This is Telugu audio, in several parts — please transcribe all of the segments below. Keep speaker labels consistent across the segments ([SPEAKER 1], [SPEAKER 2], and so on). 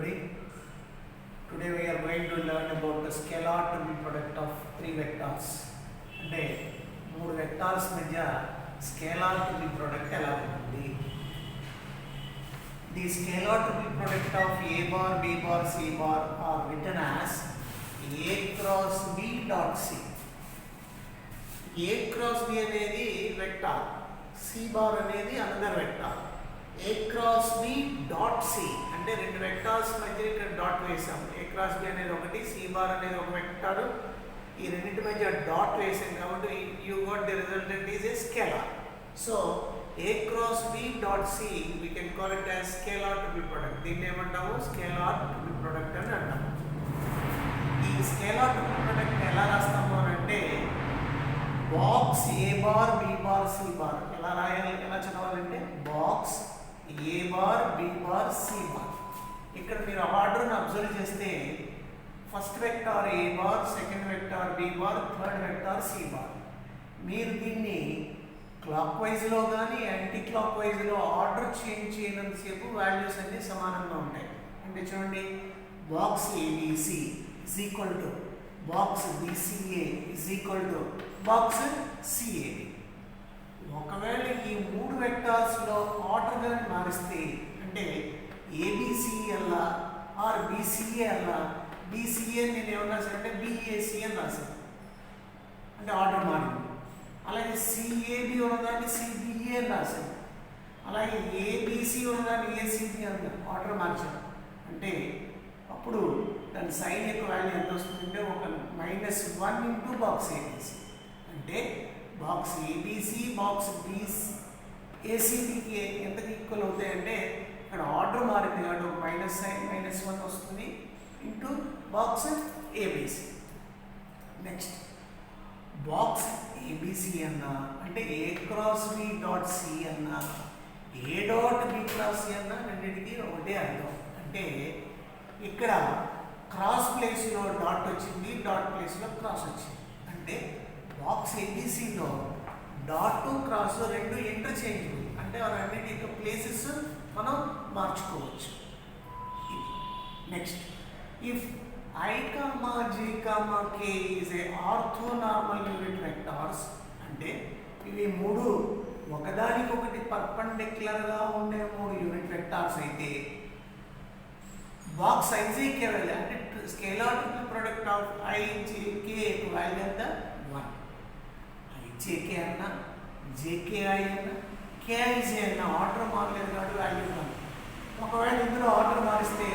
[SPEAKER 1] everybody. Today we are going to learn about the scalar triple product of three vectors. అంటే మూడు వెక్టార్స్ మధ్య స్కేలార్ ట్రిపుల్ ప్రొడక్ట్ ఎలా ఉంటుంది? The scalar triple product of a bar, b bar, c bar are written as a cross b dot c. a cross b అనేది వెక్టార్, c bar అనేది another vector. a cross b dot c అంటే రెండు వెక్టార్స్ మధ్య ఇక్కడ డాట్ వేసాం. a cross b అనేది ఒకటి, c bar అనేది ఒక వెక్టార్. ఈ రెండింటి మధ్య డాట్ వేసాం కాబట్టి you got the resultant is a scalar. So a cross b dot c we can call it as scalar triple product. దీన్ని ఏమంటాము? స్కేలార్ ట్రిపుల్ ప్రొడక్ట్ అని అంటాము. ఈ స్కేలార్ ట్రిపుల్ ప్రొడక్ట్ ఎలా రాస్తాము అని అంటే box a bar b bar c bar ఎలా రాయాలి, ఎలా చదవాలంటే box a bar b bar c bar. ఇక్కడ మీరు ఆర్డర్ని అబ్జర్వ్ చేస్తే first vector a bar, second vector b bar, third vector c bar. మీరు దీన్ని క్లాక్ వైజ్లో కానీ యాంటీ క్లాక్ వైజ్లో ఆర్డర్ చేంజ్ చేయనంతసేపు వాల్యూస్ అన్నీ సమానంగా ఉంటాయి. అంటే చూడండి, box ABC is equal to box BCA is equal to box CA. ఒకవేళ ఈ మూడు వెక్టార్స్లో ఆర్డర్ కానీ మారిస్తే అంటే ABCL ఆర్ BCAL, BCA నేను ఏమన్నా అంటే BAC అని రాశాను అంటే ఆర్డర్ మారింది. అలాగే CAB ఉన్నదాన్ని CBA అని రాశాను. అలాగే ABC ఉన్నదాన్ని ACB అని ఆర్డర్ మార్చాను. అంటే అప్పుడు దాని సైన్ యొక్క వాల్యూ ఎంత వస్తుందంటే ఒక -1 ఇంటూ బాక్స్ ABC. అంటే బాక్స్ ABC బాక్స్ ACBకి ఎంతకి ఈక్వల్ అవుతాయంటే ఇక్కడ ఆర్డర్ మారింది కాబట్టి ఒక మైనస్ సైన్ -1 వస్తుంది into box ABC. Next box ABC అన్నా అంటే a cross b dot c అన్నా a dot b cross c అన్నా రెండింటికి ఒకటే అర్థం. అంటే ఇక్కడ క్రాస్ ప్లేస్లో డాట్ వచ్చింది, డాట్ ప్లేస్లో క్రాస్ వచ్చింది. అంటే బాక్స్ ABCలో డాట్ క్రాస్ రెండు ఇంటర్చేంజబుల్, అంటే అన్నిటి యొక్క ప్లేసెస్ మనం మార్చుకోవచ్చు. Next, if I comma j comma k is a orthonormal unit vectors అంటే ఇవి మూడు ఒకదానికొకటి పర్పెండిక్యులర్గా ఉండే మూడు యూనిట్ వెక్టార్స్ అయితే బాక్స్ ijk వాల్యూ అంటే scalar triple product of ijk value ఎంత 1. ijk అన్నా jki అన్నా kij అన్నా ఆర్డర్ మారలేదు కాబట్టి వాల్యూ 1. ఒకవేళ ఇందులో ఆర్డర్ మారిస్తే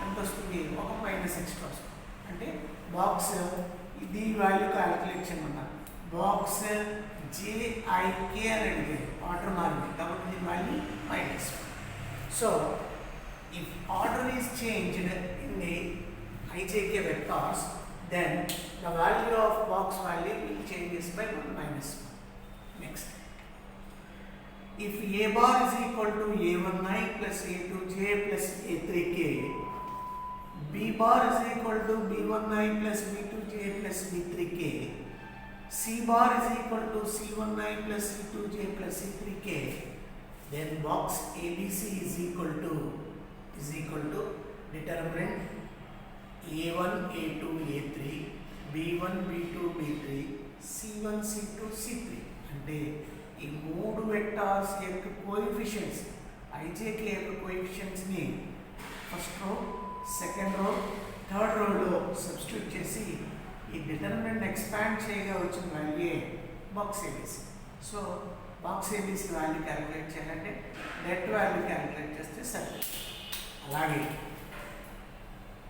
[SPEAKER 1] ఎంత వస్తుంది? ఒక మైనస్ ఎక్స్ట్రా వస్తుంది. అంటే బాక్స్ ఇది వాల్యూ క్యాలిక్యులేట్ చేయమన్నారు. బాక్స్ JIK అని అడిగారు, ఆర్డర్ మారింది కాబట్టి దీని value minus. So if order is changed in the ijk vectors then the value of box value will changes by -1. Next, if a bar is equal to a1i plus a2j plus a3k, b bar is equal to b1i plus b2j plus b3k, c bar is equal to c1i plus c2j plus c3k, then box ABC is equal to determinant a1 a2 a3 b1 b2 b3 c1 c2 c3. అంటే ఈ మూడు వెక్టార్స్ యొక్క కోఎఫిషియెంట్స్ ijk యొక్క కోఎఫిషియెంట్స్ని first row, second row, third రోలో సబ్స్టిట్యూట్ చేసి ఈ డిటర్మినెంట్ ఎక్స్పాండ్ చేయగా వచ్చిన value box ABC. So box ABC value calculate చేయాలంటే నెట్ వాల్యూ క్యాలిక్యులేట్ చేస్తే సరే. అలాగే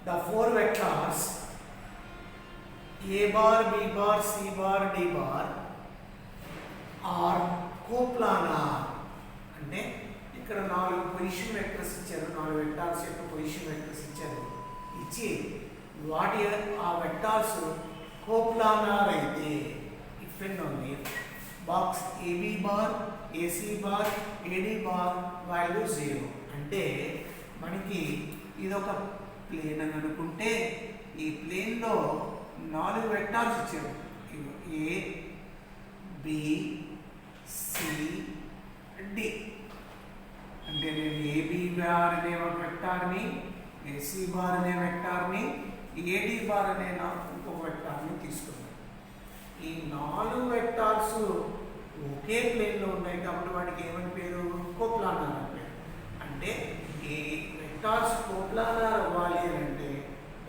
[SPEAKER 1] the four vectors a bar, b bar, c bar, d bar are coplanar. అంటే ఇక్కడ 4 పొజిషన్ వెక్టర్స్ ఇచ్చారు, 4 వెక్టార్స్ యొక్క పొజిషన్ వెక్టర్స్ ఇచ్చారు. ఇచ్చి వాటి ఆ వెక్టార్స్ కోప్లానార్ అయితే if and only box AB bar, AC bar, AD bar value 0. అంటే మనకి ఇదొక ప్లేన్ అని అనుకుంటే ఈ ప్లేన్లో 4 వెక్టార్స్ ఇచ్చారు. A B C D. అంటే నేను AB బార్ అనే ఒక వెక్టార్ని ఏసీ బార్ అనే వెక్టార్ని, ఏడి బార్ అనే ఇంకొక వెక్టార్ని తీసుకున్నాం. ఈ 4 వెక్టార్స్ ఒకే ప్లేన్లో ఉన్నాయి కాబట్టి వాటికి ఏమని పేరు? కోప్లానార్ అని పేరు. అంటే ఈ వెక్టార్స్ కోప్లానార్ అవ్వాలి అంటే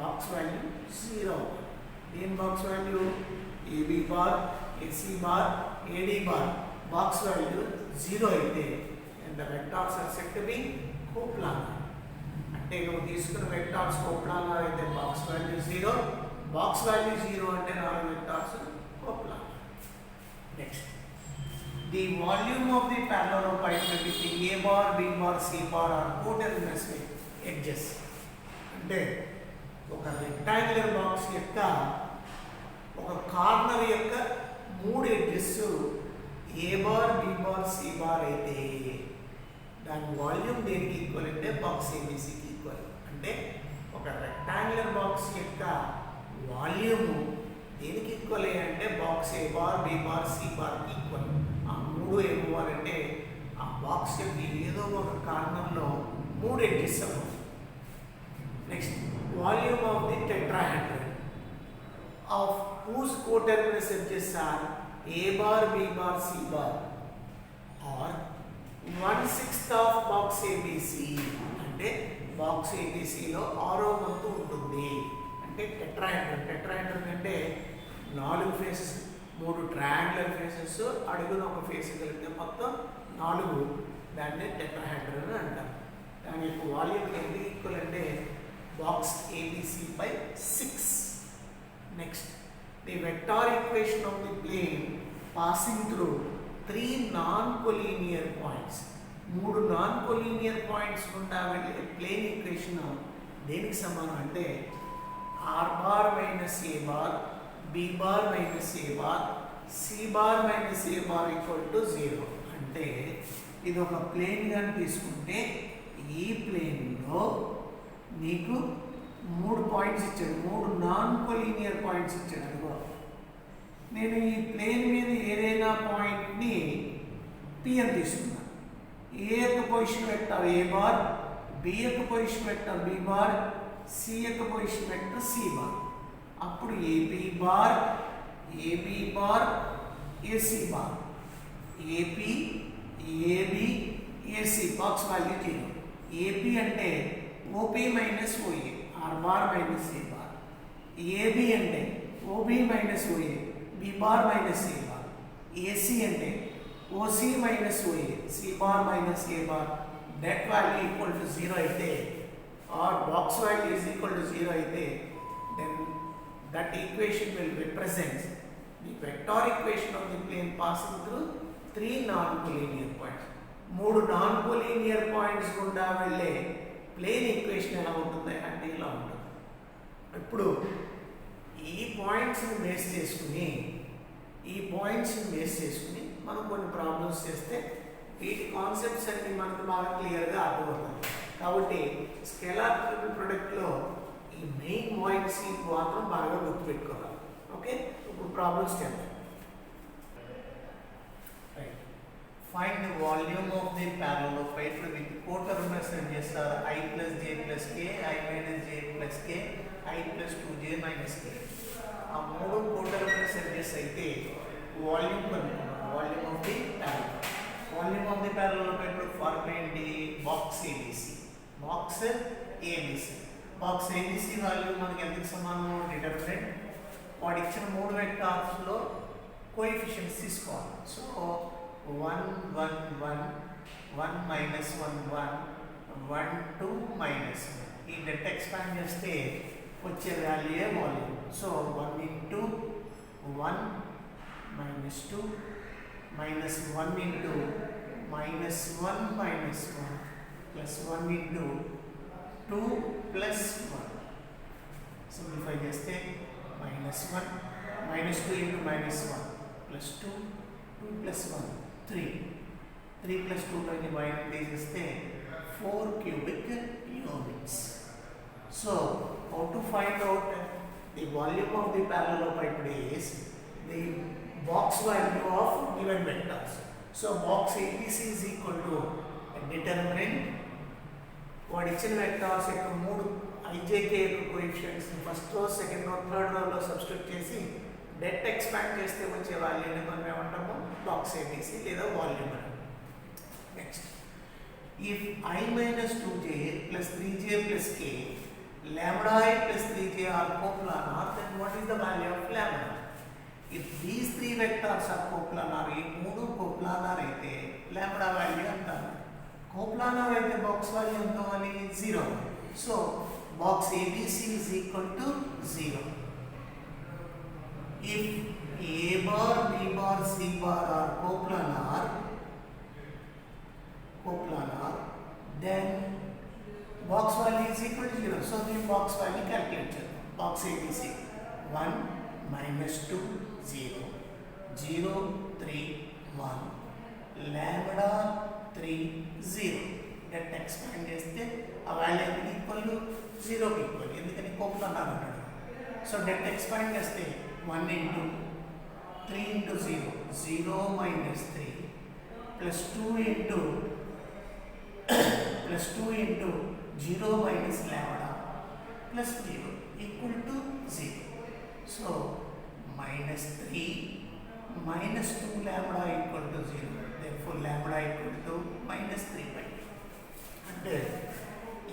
[SPEAKER 1] బాక్స్ వాల్యూ 0 అవ్వాలి. దేని box value? AB bar, AC bar, AD bar box value 0 అయితే the vectors are said to be coplanar. అంటే నువ్వు తీసుకున్న వెక్టార్స్ కోప్లానార్ అయితే బాక్స్ వాల్యూ 0, బాక్స్ వాల్యూ 0 అంటే 4 vectors coplanar. Next, the volume of the parallelepiped with the a bar, b bar, c bar are coterminous edges. అంటే ఒక రెక్టాంగులర్ బాక్స్ యొక్క ఒక కార్నర్ యొక్క 3 edges a bar, b bar, c bar అయితే దాని వాల్యూమ్ దేనికి ఈక్వల్ అంటే బాక్స్ ఏబీసీకి ఈక్వల్. అంటే ఒక రెక్టాంగులర్ బాక్స్ యొక్క వాల్యూమ్ దేనికి ఈక్వల్ అంటే box a bar, b bar, c బార్కి ఈక్వల్. ఆ 3 ఏమవ్వాలంటే ఆ బాక్స్ యొక్క ఏదో ఒక కార్నర్లో 3 ఎడ్జెస్ అవ్వాలి. Next, volume of the tetrahedron of whose coterminous edges are a bar, b bar, c bar or 1/6 of box ABC. అంటే బాక్స్ ఏబీసీలో 6వ వంతు ఉంటుంది. అంటే టెట్రాహెడ్రన్ అంటే 4 ఫేసెస్, 3 ట్రయాంగులర్ ఫేసెస్, అడుగున ఒక ఫేస్ కలిపితే మొత్తం 4. దాన్ని టెట్రాహెడ్రన్ అంటారు. దాని యొక్క వాల్యూమ్ ఎంత ఈక్వల్ అంటే box ABC by 6. Next, the vector equation of the plane passing through 3 non-collinear points. 3 non-collinear points గుండా వెళ్ళే ప్లేన్ ఈక్వేషన్ దేనికి సమానం అంటే r bar minus a bar, b bar minus a bar, c bar minus a bar equal to 0. అంటే ఇది ఒక ప్లేన్ గాని తీసుకుంటే ఈ ప్లేన్లో నీకు 3 పాయింట్స్ ఇచ్చాడు, 3 non-collinear పాయింట్స్ ఇచ్చాడు. అదిగో నేను ఈ ప్లేన్ మీద ఏదైనా పాయింట్ని పి అని తీసుకున్నాను. ఏ యొక్క position vector a bar, B యొక్క position vector b bar, C యొక్క పొజిషన్ వెక్టర్ సి బార్. అప్పుడు AB bar, AB bar, AC bar, AP, AB, AC box value 0. AP అంటే OP minus OA, r bar minus a bar. AB అంటే OB minus OA, b bar minus a bar. AC అంటే OC minus OA, c bar minus a bar. That value equal to 0 అయితే are box value is equal to 0 అయితే then that equation will represent the vector equation of the plane passing through 3 non-collinear points. 3 non-collinear points గుండా వెళ్ళే ప్లేన్ ఈక్వేషన్ ఎలా ఉంటుంది అంటే ఇలా ఉంటుంది. ఇప్పుడు ఈ పాయింట్స్ని బేస్ చేసుకుని మనం కొన్ని ప్రాబ్లమ్స్ చేస్తే వీటి కాన్సెప్ట్స్ అన్ని మనకు బాగా క్లియర్గా అర్థమవుతుంది. కాబట్టి స్కేలార్ ట్రిపుల్ ప్రొడక్ట్లో ఈ మెయిన్ పాయింట్స్ మాత్రం బాగా గుర్తుపెట్టుకోవాలి. ఓకే, ఇప్పుడు ప్రాబ్లమ్స్ చేద్దాం. Find the volume of the parallelepiped with coterminous edges are I plus j plus k, I minus j plus k, I plus 2j minus k. ఆ 3 coterminous edges అయితే వాల్యూమ్ కనుక్కున్నాం. Volume of the parallelepiped formula ఏంటి? Box ABC. Box ABC value మనకి ఎందుకు సమానం? డిటర్మినెంట్. వాడు ఇచ్చిన 3 వెక్టార్స్లో కోఎఫిషియెంట్స్ తీసుకోవాలి. So 1 1 1 1 minus 1 1 1 2 minus 1. ఈ డెట్ ఎక్స్పాండ్ చేస్తే వచ్చే value volume. So 1 into 1 minus 2 minus 1 into minus 1 minus 1 plus 1 into 2 plus 1. Simplify చేస్తే minus 1 minus 2 into minus 1 plus 2 2 plus 1 3 plus 2 by divided చేస్తే 4 cubic units. So how to find out the volume of the parallelepiped is the box value of given vectors. So box ABC is equal to a determinant వాడు ఇచ్చిన వెక్టార్స్ యొక్క 3 ijk యొక్క coefficients first row second row third రోలో సబ్స్టిట్యూట్ చేసి డెట్ ఎక్స్పాండ్ చేస్తే వచ్చే వాల్యూని మనం ఏమంటాము బాక్స్ ఏబిసి లేదా వాల్యూమ్ అని. Next if I minus 2j plus 3j plus k lambda I plus 3j are coplanar, then what is the value of lambda? If these three vectors are coplanar, ఈ మూడు coplanar అయితే lambda value అంటారు. coplanar అయితే box value ఎంత అవ్వాలి? 0. So box ABC is equal to 0. If A bar, B bar, C bar are coplanar, then box value is equal to 0. So the box value calculate చేద్దాం. box ABC 1 minus 2 0 0 3 1 lambda 3 0. Debt expand చేస్తే ఆ వాల్యూ ఈక్వల్ టు 0 కి ఈక్వల్, ఎందుకని కోప్లానార్ అన్నాడు. సో డెట్ ఎక్స్పాండ్ చేస్తే 1 into 3 into 0 0 minus 3 plus 2 into 0 minus lambda plus 0 equal to 0. So minus 3 minus 2 lambda equal to 0. Therefore lambda equal to minus 3 by 2. అంటే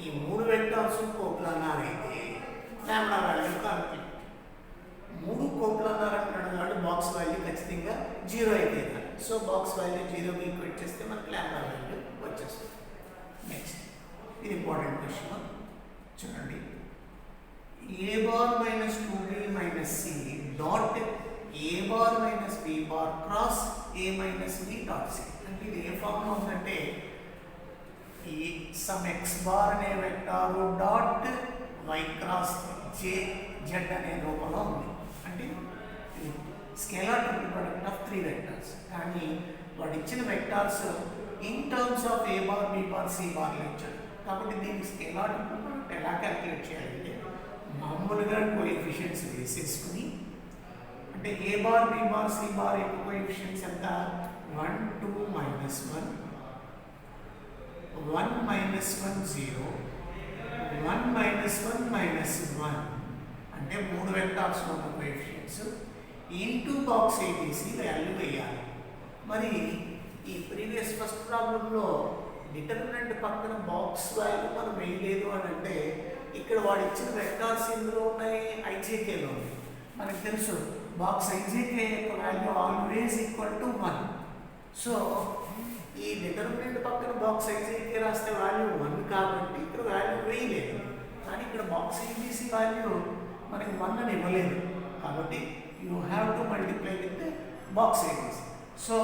[SPEAKER 1] ఈ మూడు వెక్టార్స్ కోప్లానార్ అయితే లాంబ్డా వాల్యూ కాన్ఫిట్. మూడు కోప్లానార్ అంటున్నాడు కాబట్టి బాక్స్ వాల్యూ ఖచ్చితంగా 0 అయితే. సో బాక్స్ వాల్యూ 0కి ఈక్వేట్ చేస్తే మనకి లాంబ్డా వాల్యూ వచ్చేస్తుంది. నెక్స్ట్ ఇది ఇంపార్టెంట్ క్వశ్చన్ చూడండి. A bar minus 2b minus c dot a bar minus b bar cross a minus b dot c. అంటే ఇది ఏ ఫామ్లో ఉందంటే ఈ సమ్ ఎక్స్ బార్ అనే vector dot y cross j z అనే రూపంలో ఉంది. అంటే ఇది scalar triple product of 3 vectors. కానీ వాడు ఇచ్చిన vectors in terms of a bar b bar c బార్లు ఇచ్చాడు. కాబట్టి దీన్ని స్కేలార్ ట్రిపుల్ ప్రొడక్ట్ ఎలా క్యాలిక్యులేట్ చేయాలంటే మామూలుగా కోఎఫిషియెంట్స్ వేసేసుకుని, అంటే a bar b bar c bar యొక్క కోఎఫిషియెంట్స్ ఎంత 1 2 minus 1 1 minus 1 0 1 minus 1 minus 1 అంటే మూడు వెక్టార్స్ ఉన్న coefficients into box ABC value వేయాలి. మరి ఈ ప్రీవియస్ ఫస్ట్ ప్రాబ్లంలో డిటర్మినెంట్ పక్కన బాక్స్ వాల్యూ మనం వేయలేదు అని అంటే ఇక్కడ వాడు ఇచ్చిన వెక్టార్స్ ఇందులో ఉన్నాయి, ఐజేకేలో ఉంది. మనకు తెలుసు బాక్స్ ఐజేకే యొక్క value always equal to 1. So ఈ డిటర్మినెంట్ పక్కన బాక్స్ ఐజేకే రాస్తే వాల్యూ 1 కాబట్టి ఇక్కడ వాల్యూ వేయలేదు. కానీ ఇక్కడ బాక్స్ ఏబిసి వాల్యూ మనకి 1 అని ఇవ్వలేదు కాబట్టి you have to multiply with box ABC. So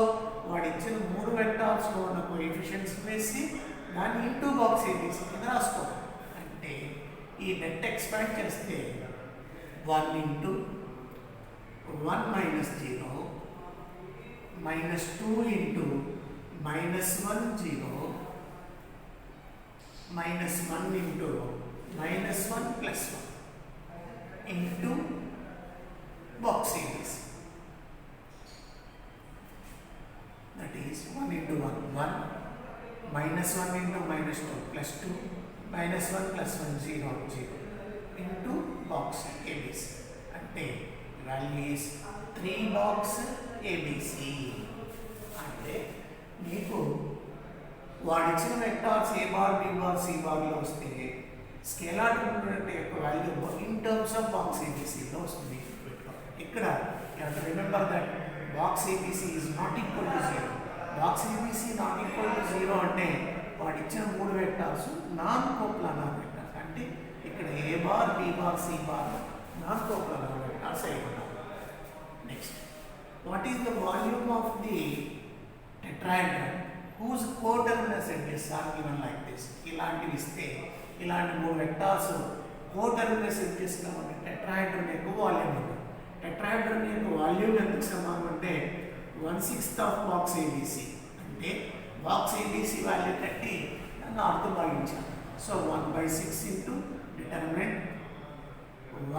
[SPEAKER 1] వాడు ఇచ్చిన మూడు వెక్టార్స్లో ఉన్న కోఎఫిషియెంట్స్ వేసి దాన్ని ఇంటూ బాక్స్ ఏబిసి కింద రాసుకోవాలి. అంటే ఈ నెట్ ఎక్స్పాండ్ చేస్తే 1 into 1 minus 0 minus 2 into minus 1 0 minus 1 into minus 1 plus 1 into box series. That is 1 into 1 1 minus 1 into minus 2 plus 2 minus 1 plus 1 0 0 into box ABC. అంటే value is 3 box ABC. అంటే మీకు వాడిచ్చిన vectors a bar b bar c బార్లో వస్తే స్కేలార్ ట్రిపుల్ యొక్క value in terms of box ఏబిసిలో వస్తుంది. ఇక్కడ remember that box ABC is not equal to 0. Box ABC not equal to 0 అంటే వాడిచ్చిన మూడు వెక్టార్స్ నాన్ కోప్లానార్ వెక్టార్స్. అంటే ఇక్కడ a bar b bar c bar non coplanar vectors అయి ఉన్నాయి. Next what is the volume of the tetrahedron whose coterminous edges are given like this. ఇలాంటివి ఇస్తే ఇలాంటి మూడు వెక్టార్స్ కోటర్మినస్ ఎడ్జెస్గా ఉన్న టెట్రాహెడ్రన్ యొక్క వాల్యూమ్ ఉంది. టెట్రాహెడ్రన్ యొక్క వాల్యూమ్ ఎందుకు సమానం అంటే 1/6 ఆఫ్ బాక్స్ ఏబిసి. అంటే బాక్స్ ఏబిసి వాల్యూ కట్టి దాన్ని ఆర్తో భాగించాలి. So 1/6 into determinant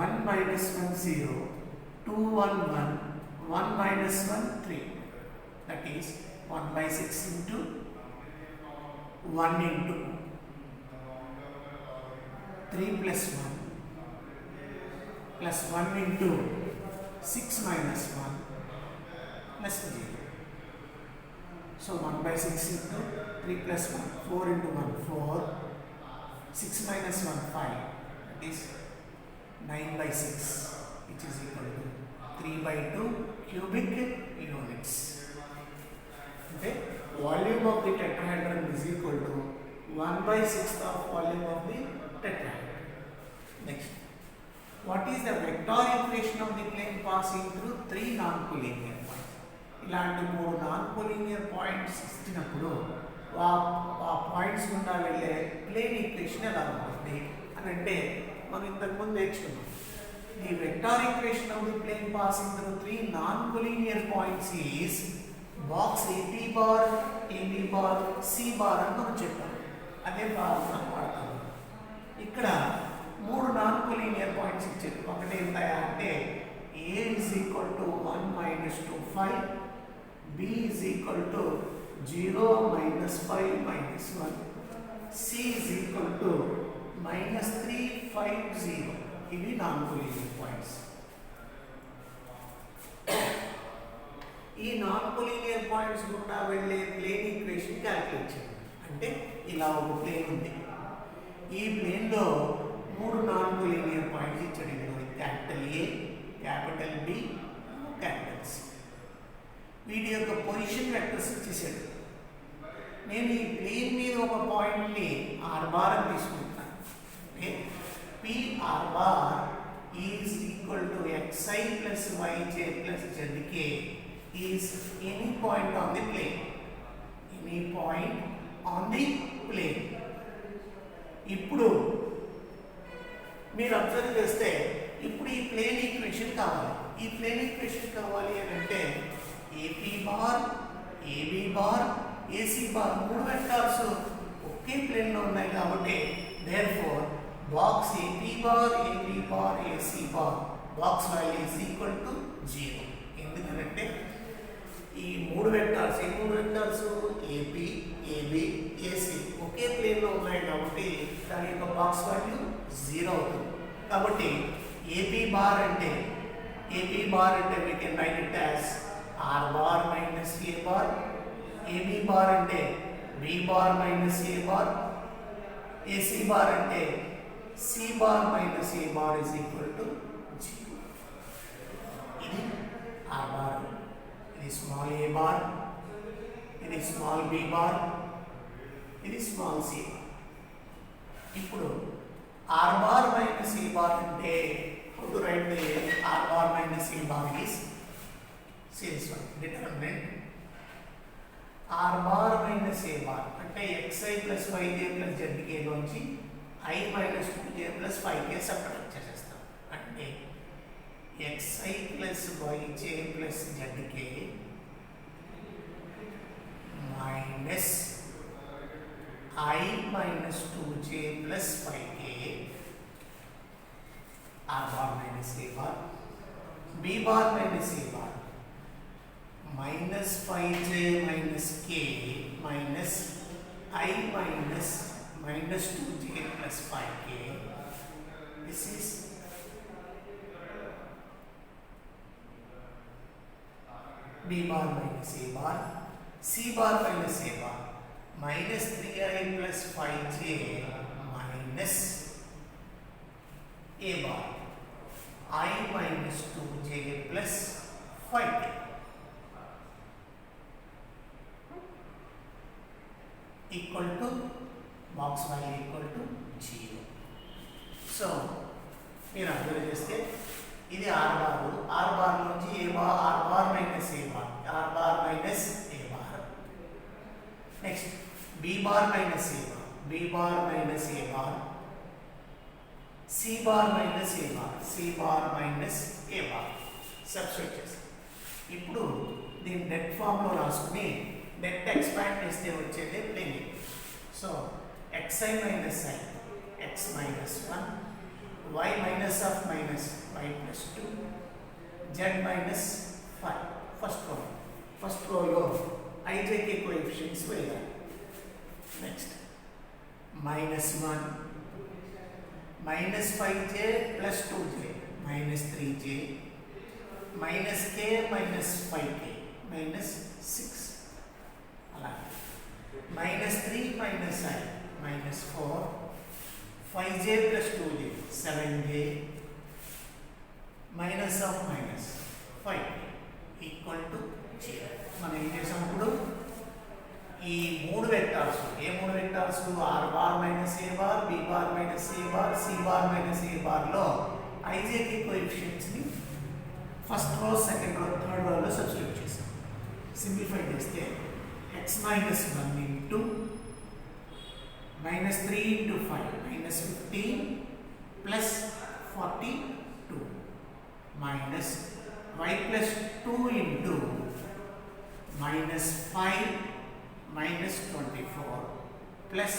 [SPEAKER 1] 1 minus 1 0 2 1 1 1 minus 1 3. That is 1/6 into 1 into 3 plus 1 plus 1 into 6 minus 1 plus 0. So 1 by 6 into 3 plus 1, 4 into 1, 4, 6 minus 1, 5, that is 9 by 6, which is equal to 3 by 2 cubic units. Okay, volume of the tetrahedron is equal to 1 by 6th of volume of the tetrahedron. Next, what is the vector equation of the plane passing through 3 non-collinear points? ఇలాంటి 3 నాన్-కొలీనియర్ పాయింట్స్ ఇచ్చినప్పుడు ఆ పాయింట్స్ గుండా వెళ్ళే ప్లేన్ ఈక్వేషన్ ఎలా ఉంటుంది అని అంటే మనం ఇంతకుముందు నేర్చుకున్నాం. The vector equation of the plane passing through 3 non-collinear points is box AP bar, AB bar, C bar అని మనం చెప్పాం. అదే ఫార్ములా వాడతాము. ఇక్కడ 3 నాన్-కొలీనియర్ పాయింట్స్ ఇచ్చారు. ఒకటి ఏంటంటే A is equal to 1 minus 2, 5, B is equal to 0 minus 5 minus 1, C is equal to minus 3, 5, 0. ఇవి నాన్-కొలీనియర్ పాయింట్స్. ఈ నాన్-కొలీనియర్ పాయింట్స్ గుండా వెళ్ళే ప్లేన్ ఈక్వేషన్ క్యాలిక్యులేట్ చేయండి. అంటే ఇలా ఒక ప్లేన్ ఉంది. ఈ ప్లేన్లో 3 నాన్-కొలీనియర్ పాయింట్స్ ఇచ్చాడు. Capital A, capital B, capital C. వీటి యొక్క పొజిషన్ వెక్టర్స్ ఇచ్చేసాడు. నేను ఈ ప్లేన్ మీద ఒక పాయింట్ని R బార్ అని తీసుకుంటాను. Okay, PR bar is equal to xi plus yj plus zk is any point on the plane. Any point on the plane. ఇప్పుడు మీరు అబ్జర్వ్ చేస్తే ఇప్పుడు ఈ ప్లేన్ ఈక్వేషన్ కావాలి. ఈ ప్లేన్ ఈక్వేషన్ కావాలి అని అంటే AP bar, AB bar, AC bar 3 vectors ఒకే ప్లేన్లో ఉన్నాయి కాబట్టి therefore box AP bar, AB bar, AC bar box value is equal to 0. ఎందుకంటే ఈ 3 వెక్టార్స్ AP, AB, AC ఒకే ప్లేన్లో ఉన్నాయి కాబట్టి దాని యొక్క బాక్స్ వాల్యూ 0 అవుతుంది. కాబట్టి AP బార్ అంటే we can write it as R bar minus A bar. AB bar అంటే B bar minus A bar. AC bar అంటే C bar minus A bar is equal to 0. ఇది R బార్, ఇది స్మాల్ a బార్, ఇది స్మాల్ b బార్, ఇది స్మాల్ c బార్. ఇప్పుడు R bar minus A bar అంటే how to write the R bar minus A bar is this one, determinant R bar minus A bar అంటే xi plus yj plus zk లోంచి I minus 2j plus 5k subtract చేసేస్తాం. అంటే xi plus yj plus zk minus I minus 2j plus 5k R bar minus A bar, B bar minus A bar minus 5j minus k minus I minus 2j plus 5k. This is B bar minus A bar, C bar minus A bar minus 3i plus 5j minus A bar I minus 2j plus 5k equal to box value equal to 0. So మీరు అబ్జర్వ్ చేస్తే ఇది R బార్ నుంచి A bar, R bar minus A bar, R bar minus A bar. Next B bar minus A bar, B bar minus A bar, C bar minus A bar, C bar minus A bar substitute చేస్తాం. ఇప్పుడు దీన్ని నెట్ ఫామ్లో రాసుకుని నెట్ ఎక్స్పాండ్ చేస్తే వచ్చేది plane. So xi minus i, x minus 1, y minus of minus y plus 2, z minus 5. First రోలో ijk కోఎఫిషియెంట్స్ వేయాలి. Next -1 minus 5j plus 2j minus 3j minus k minus 5k minus 6 అలాగే minus 3 minus I minus 4 5j plus 2j 7j minus of minus 5 equal to 0. మనం ఏం చేసామప్పుడు ఈ మూడు వెక్టార్స్ ఏ మూడు vectors r bar minus a bar b bar minus a bar c bar minus a bar లో ij కి కోఎఫిషియెంట్స్ ని first row second row third row లో సబ్స్టిట్యూట్ చేసాం. సింప్లిఫై చేస్తే x minus 1 into minus 3 into 5 minus 15 plus 42 minus y plus 2 into minus 5 minus 24 plus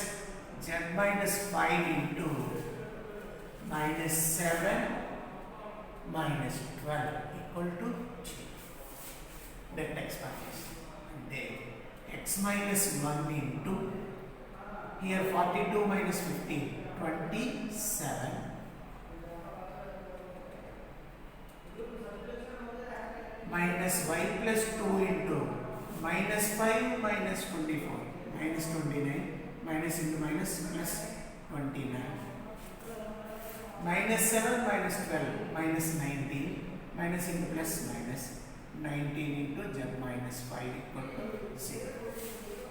[SPEAKER 1] z minus 5 into minus 7 minus 12 equal to 0. That expands. And then x minus 1 into here 42 minus 15 27 minus y plus 2 into minus 5 minus 24 minus 29 minus into minus plus 29 minus 7 minus 12 minus 19 minus into plus minus 19 into z minus 5 equal to 0.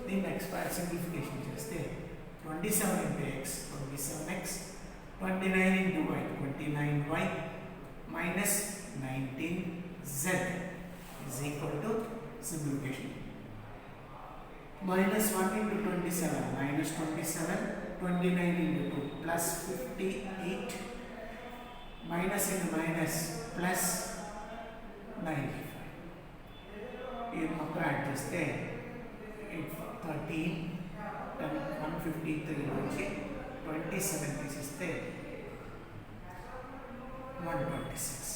[SPEAKER 1] దీన్ని ఎక్స్పాండ్ సింప్లిఫికేషన్ చేస్తే 27 into x 27x 29 into y 29y minus 19z is equal to simplification minus 1 into 27 minus 27 29 into 2 plus 58 minus into minus plus 95 ఇది మొత్తం యాడ్ చేస్తే 13 153 నుంచి 27 తీసిస్తే 126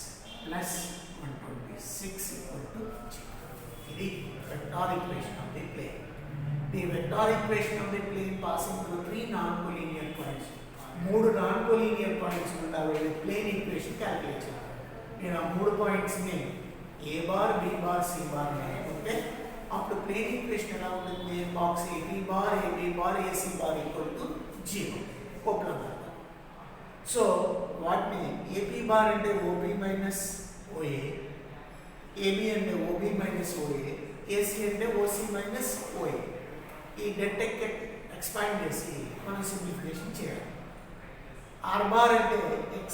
[SPEAKER 1] ప్లస్ 126 equal to 0. ఇది vector equation of the plane. The vector equation of the plane passing through 3 non collinear points. 3 non collinear points గుండా వెళ్ళే ప్లేన్ ఈక్వేషన్ క్యాలిక్యులేట్ చేయాలి. నేను ఆ 3 పాయింట్స్ ని a bar b bar c bar అనుకుంటే అప్పుడు ప్లేన్ ఈక్వేషన్ ఎలా ఉంటుంది? Box ab bar ab bar ac bar equal to 0 కోప్లం. సో వాటిని ab బార్ అంటే ob మైనస్ oa, ab అంటే ob మైనస్ oa, ac అంటే oc మైనస్ oa. ఈ డెట్ ఎక్స్పాండ్ చేసి మనం సింప్లిఫికేషన్ చేయాలి. r బార్ అంటే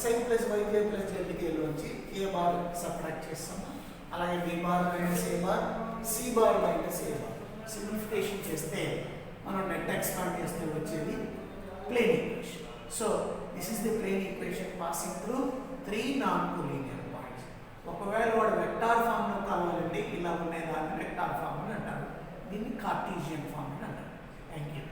[SPEAKER 1] xi plus yj plus zk లోంచి a బార్ సబ్ట్రాక్ట్ చేస్తాము. అలాగే b bar minus a bar c bar minus a bar simplification చేస్తే మనం నెట్ ఎక్స్పాండ్ చేస్తే వచ్చేది plane equation. So this is the plane equation passing through 3 non collinear points. ఒకవేళ వాడు వెక్టార్ ఫామ్ లో కావాలంటే ఇలా ఉండేదాన్ని వెక్టార్ ఫామ్ అని అంటారు. దీన్ని కార్టీసియన్ ఫామ్ అని అంటారు. Thank you.